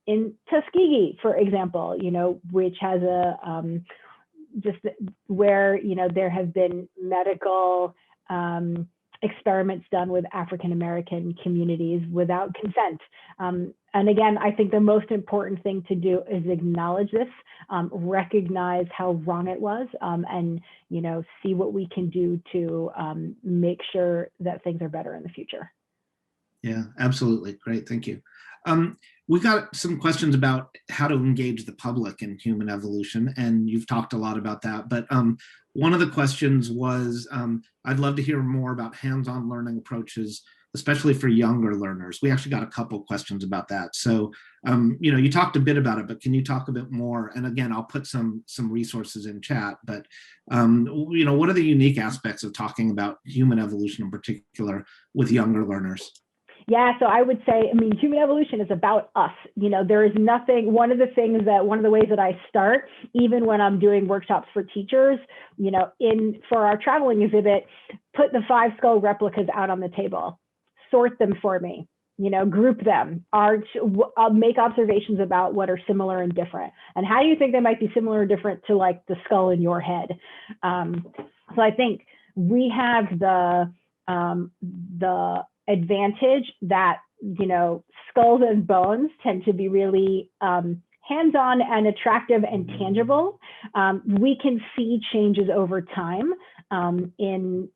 in Tuskegee, for example, which has a, just where, there have been medical experiments done with African-American communities without consent. And again, I think the most important thing to do is acknowledge this, recognize how wrong it was, and see what we can do to make sure that things are better in the future. Yeah, absolutely. Great, thank you. We got some questions about how to engage the public in human evolution, and you've talked a lot about that. But one of the questions was, I'd love to hear more about hands-on learning approaches, especially for younger learners. We actually got a couple questions about that. So, you talked a bit about it, but can you talk a bit more? And again, I'll put some resources in chat, but what are the unique aspects of talking about human evolution in particular with younger learners? Yeah, so I would say, human evolution is about us. There is nothing, one of the ways that I start, even when I'm doing workshops for teachers, for our traveling exhibit, put the 5 skull replicas out on the table, sort them for me, group them, I'll make observations about what are similar and different. And how do you think they might be similar or different to like the skull in your head? So I think we have the advantage that, skulls and bones tend to be really hands-on and attractive and tangible. We can see changes over time in,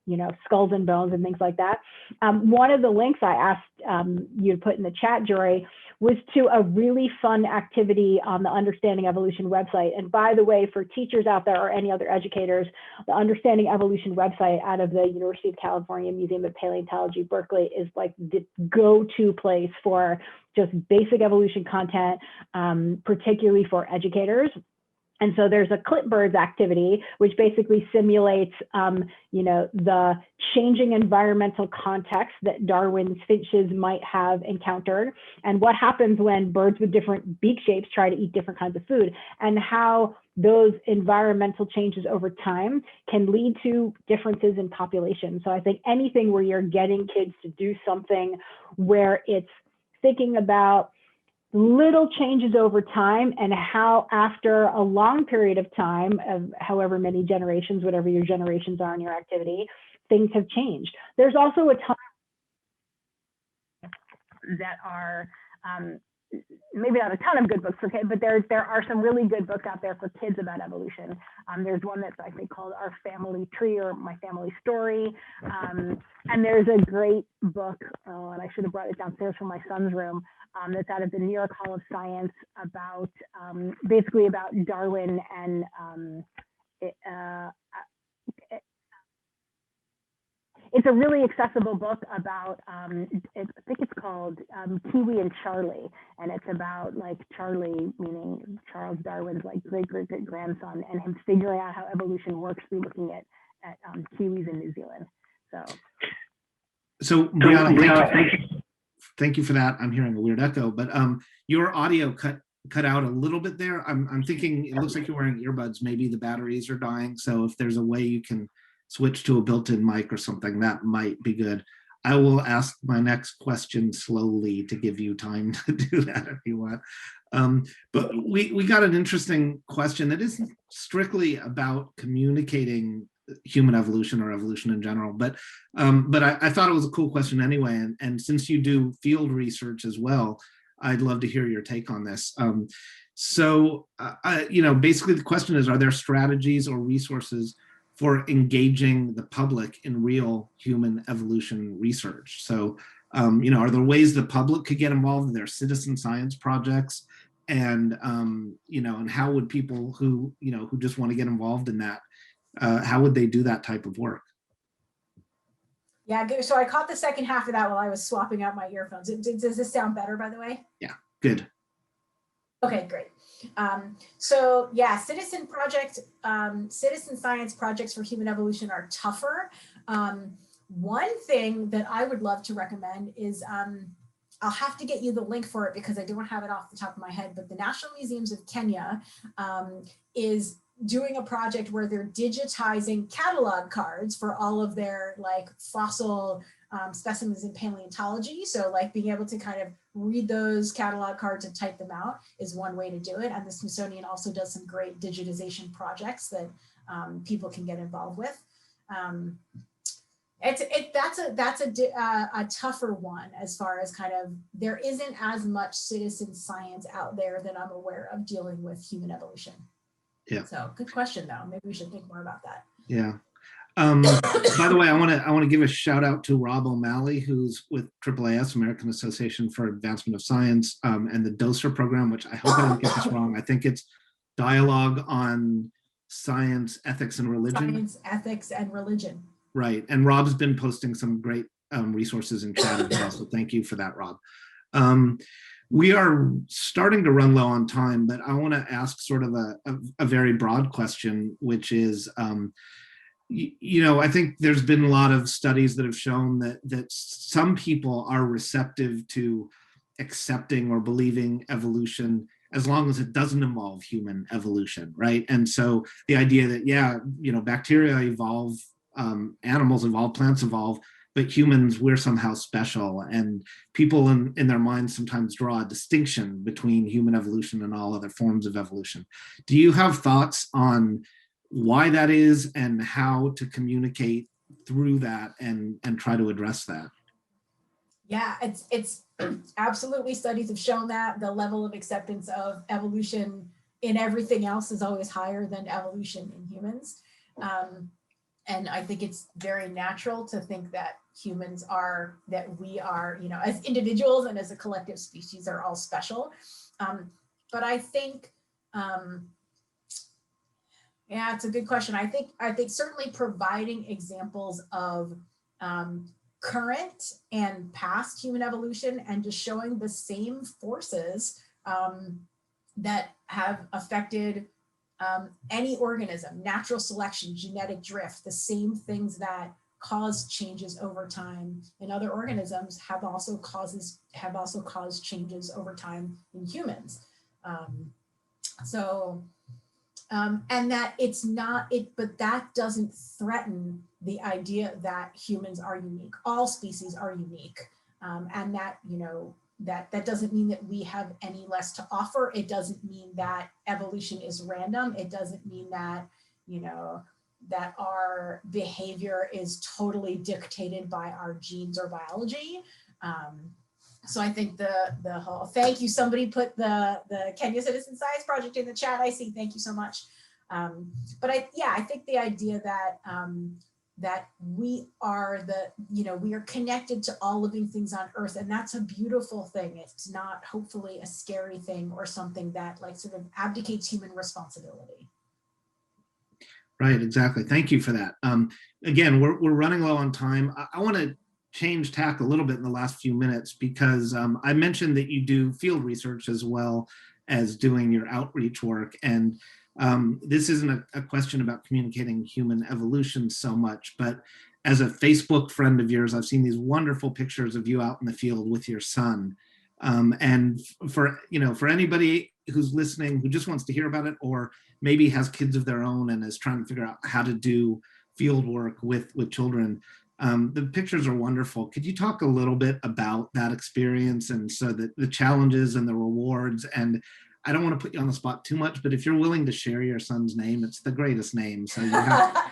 skulls and bones and things like that. One of the links I asked you to put in the chat, Jory, was to a really fun activity on the Understanding Evolution website. And by the way, for teachers out there or any other educators, the Understanding Evolution website out of the University of California Museum of Paleontology, Berkeley, is like the go-to place for just basic evolution content, particularly for educators. And so there's a clipboards activity, which basically simulates, the changing environmental context that Darwin's finches might have encountered, and what happens when birds with different beak shapes try to eat different kinds of food, and how those environmental changes over time can lead to differences in population. So I think anything where you're getting kids to do something where it's thinking about little changes over time and how after a long period of time of however many generations, whatever your generations are in your activity, things have changed. There's also a ton that are maybe not a ton of good books for kids, but there are some really good books out there for kids about evolution. There's one that's I think called Our Family Tree or My Family Story. And there's a great book, and I should have brought it downstairs from my son's room, that's out of the New York Hall of Science about basically about Darwin and it's a really accessible book about, I think it's called Kiwi and Charlie, and it's about like Charlie, meaning Charles Darwin's like great-great-great-grandson, and him figuring out how evolution works through looking at kiwis in New Zealand. So Briana, thank you for that. I'm hearing a weird echo, but your audio cut out a little bit there. I'm thinking it looks like you're wearing earbuds. Maybe the batteries are dying. So if there's a way you can switch to a built-in mic or something, that might be good. I will ask my next question slowly to give you time to do that if you want. But we got an interesting question that isn't strictly about communicating human evolution or evolution in general, but I thought it was a cool question anyway. And since you do field research as well, I'd love to hear your take on this. Basically the question is, are there strategies or resources for engaging the public in real human evolution research? So, are there ways the public could get involved in their citizen science projects? And, and how would people who just want to get involved in that, how would they do that type of work? Yeah, good. So I caught the second half of that while I was swapping out my earphones. Does this sound better, by the way? Yeah, good. Okay, great. So yeah, citizen science projects for human evolution are tougher. One thing that I would love to recommend is, I'll have to get you the link for it because I don't have it off the top of my head, but the National Museums of Kenya is doing a project where they're digitizing catalog cards for all of their like fossil specimens in paleontology. So like being able to kind of read those catalog cards and type them out is one way to do it. And the Smithsonian also does some great digitization projects that people can get involved with. That's a tougher one as far as kind of, there isn't as much citizen science out there that I'm aware of dealing with human evolution. Yeah. So good question though. Maybe we should think more about that. Yeah. By the way, I want to give a shout out to Rob O'Malley, who's with AAAS, American Association for Advancement of Science, and the DOSER program, which I hope I don't get this wrong. I think it's Dialogue on Science, Ethics, and Religion. Science, Ethics, and Religion. Right. And Rob's been posting some great resources in chat as well. So thank you for that, Rob. We are starting to run low on time, but I want to ask sort of a very broad question, which is, I think there's been a lot of studies that have shown that some people are receptive to accepting or believing evolution as long as it doesn't involve human evolution, right? And so the idea that, bacteria evolve, animals evolve, plants evolve, but humans, we're somehow special. And people in their minds sometimes draw a distinction between human evolution and all other forms of evolution. Do you have thoughts on why that is and how to communicate through that and try to address that? Yeah, it's absolutely, studies have shown that the level of acceptance of evolution in everything else is always higher than evolution in humans. And I think it's very natural to think that we are, as individuals and as a collective species are all special. But I think, yeah, it's a good question. I think certainly providing examples of current and past human evolution and just showing the same forces that have affected any organism, natural selection, genetic drift, the same things that cause changes over time in other organisms have also caused changes over time in humans. And that it's not it, but that doesn't threaten the idea that humans are unique. All species are unique, and that that doesn't mean that we have any less to offer. It doesn't mean that evolution is random. It doesn't mean that that our behavior is totally dictated by our genes or biology. So I think the whole, thank you, somebody put the Kenya Citizen Science Project in the chat, I see, thank you so much. But I think the idea that that we are we are connected to all living things on Earth, and that's a beautiful thing. It's not hopefully a scary thing or something that like sort of abdicates human responsibility. Right, exactly. Thank you for that. Again, we're running low on time. I want to change tack a little bit in the last few minutes because I mentioned that you do field research as well as doing your outreach work. And this isn't a question about communicating human evolution so much, but as a Facebook friend of yours, I've seen these wonderful pictures of you out in the field with your son. And for anybody who's listening who just wants to hear about it, or maybe has kids of their own and is trying to figure out how to do field work with children, The pictures are wonderful. Could you talk a little bit about that experience and so that the challenges and the rewards? And I don't want to put you on the spot too much, but if you're willing to share your son's name, it's the greatest name. So you have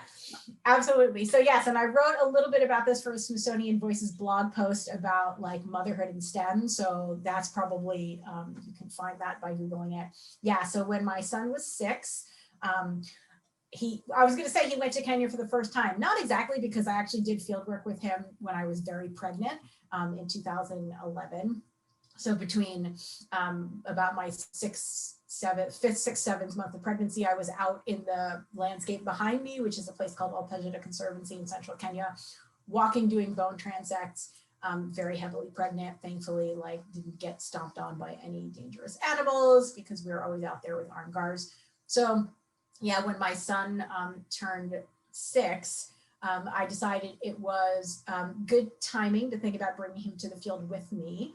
Absolutely. So yes, and I wrote a little bit about this for a Smithsonian Voices blog post about like motherhood and STEM. So that's probably, you can find that by Googling it. Yeah, so when my son was 6, I was going to say he went to Kenya for the first time. Not exactly, because I actually did field work with him when I was very pregnant in 2011. So between about my 5th, 6th, 7th month of pregnancy, I was out in the landscape behind me, which is a place called Alpejita Conservancy in central Kenya, walking, doing bone transects, very heavily pregnant, thankfully, like didn't get stomped on by any dangerous animals because we were always out there with armed guards. So yeah, when my son turned 6, I decided it was good timing to think about bringing him to the field with me.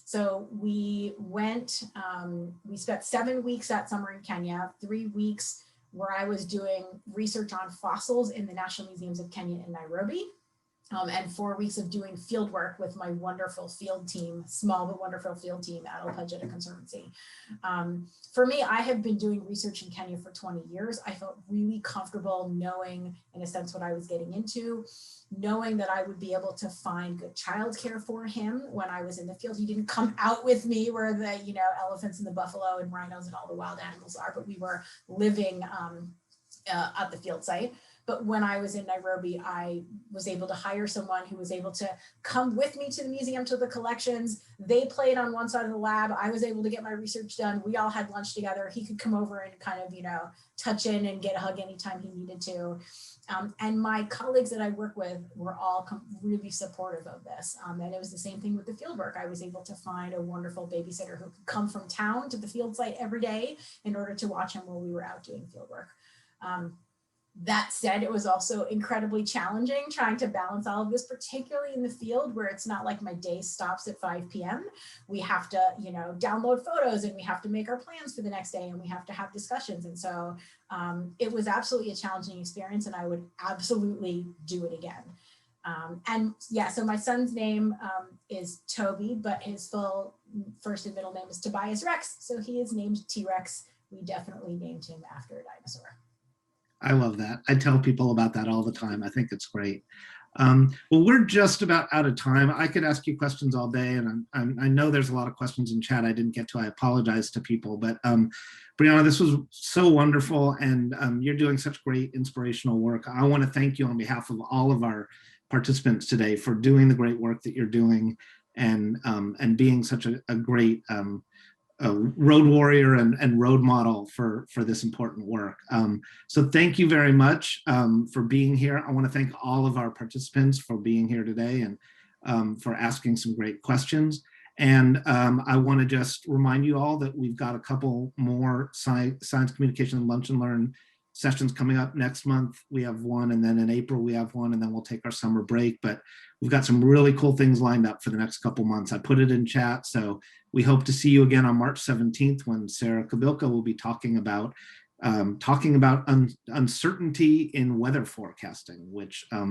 So we went, we spent 7 weeks that summer in Kenya, 3 weeks where I was doing research on fossils in the National Museums of Kenya in Nairobi, and 4 weeks of doing field work with my wonderful field team, small but wonderful field team at Alpejita Conservancy. For me, I have been doing research in Kenya for 20 years. I felt really comfortable knowing, in a sense, what I was getting into, knowing that I would be able to find good childcare for him when I was in the field. He didn't come out with me where the elephants and the buffalo and rhinos and all the wild animals are, but we were living at the field site. But when I was in Nairobi, I was able to hire someone who was able to come with me to the museum, to the collections. They played on one side of the lab. I was able to get my research done. We all had lunch together. He could come over and kind of, touch in and get a hug anytime he needed to. And my colleagues that I work with were all really supportive of this. And it was the same thing with the field work. I was able to find a wonderful babysitter who could come from town to the field site every day in order to watch him while we were out doing field work. That said, it was also incredibly challenging trying to balance all of this, particularly in the field where it's not like my day stops at 5 p.m. We have to, download photos and we have to make our plans for the next day and we have to have discussions. And so it was absolutely a challenging experience and I would absolutely do it again. And yeah, so my son's name is Toby, but his full first and middle name is Tobias Rex. So he is named T-Rex. We definitely named him after a dinosaur. I love that. I tell people about that all the time. I think it's great. Well, we're just about out of time. I could ask you questions all day, and I know there's a lot of questions in chat I didn't get to. I apologize to people, but Briana, this was so wonderful, and you're doing such great inspirational work. I want to thank you on behalf of all of our participants today for doing the great work that you're doing, and being such a great a road warrior and road model for this important work. So thank you very much for being here. I want to thank all of our participants for being here today and for asking some great questions. And I want to just remind you all that we've got a couple more science communication lunch and learn sessions coming up next month. We have one, and then in April we have one, and then we'll take our summer break. But we've got some really cool things lined up for the next couple months. I put it in chat, so we hope to see you again on March 17th when Sarah Kabilka will be talking about uncertainty in weather forecasting, which a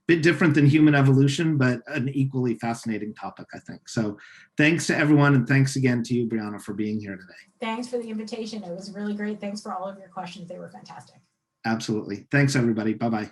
bit different than human evolution, but an equally fascinating topic, I think. So thanks to everyone, and thanks again to you, Briana, for being here today. Thanks for the invitation. It was really great. Thanks for all of your questions. They were fantastic. Absolutely. Thanks, everybody. Bye-bye.